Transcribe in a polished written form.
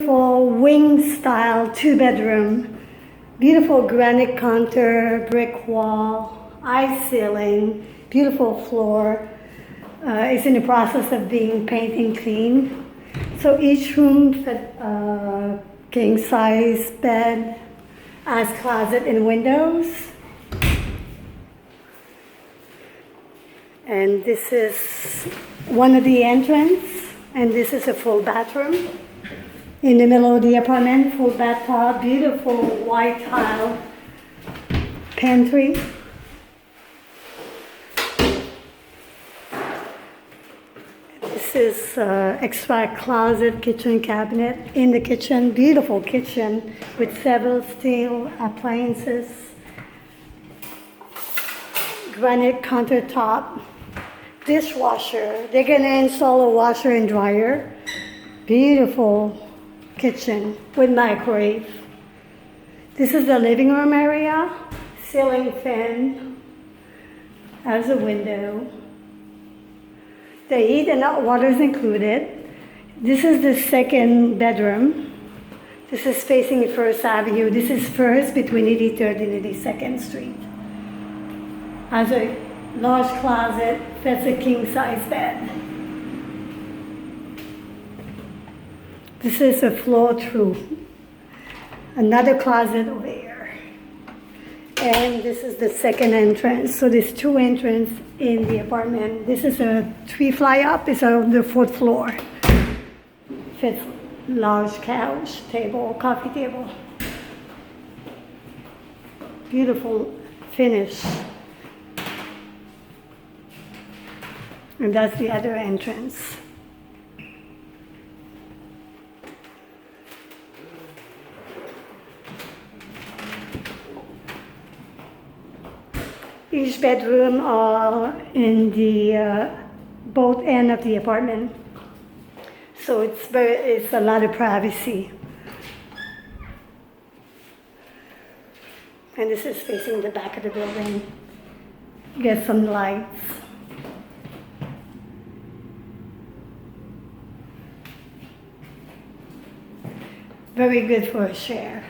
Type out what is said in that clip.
Beautiful wing style 2-bedroom, beautiful granite counter, brick wall, high ceiling, beautiful floor. It's in the process of being painted and cleaned. So each room fit king size bed, has closet and windows. And this is one of the entrance, and this is a full bathroom. In the middle of the apartment, full bathtub, beautiful white tile pantry. This is extra closet, kitchen cabinet in the kitchen, beautiful kitchen with several steel appliances, granite countertop, dishwasher. They're gonna install a washer and dryer. Beautiful kitchen with microwave. This is the living room area, ceiling fan, has a window. The heat and hot water is included. This is the second bedroom. This is facing First Avenue. This is First between 83rd and 82nd Street. Has a large closet, that's a king size bed. This is a floor through. Another closet over here. And this is the second entrance. So there's two entrances in the apartment. This is a 3 fly up, it's on the 4th floor. Fits large couch, table, coffee table. Beautiful finish. And that's the other entrance. Each bedroom are in the both end of the apartment, so it's a lot of privacy. And this is facing the back of the building. Get some lights. Very good for a share.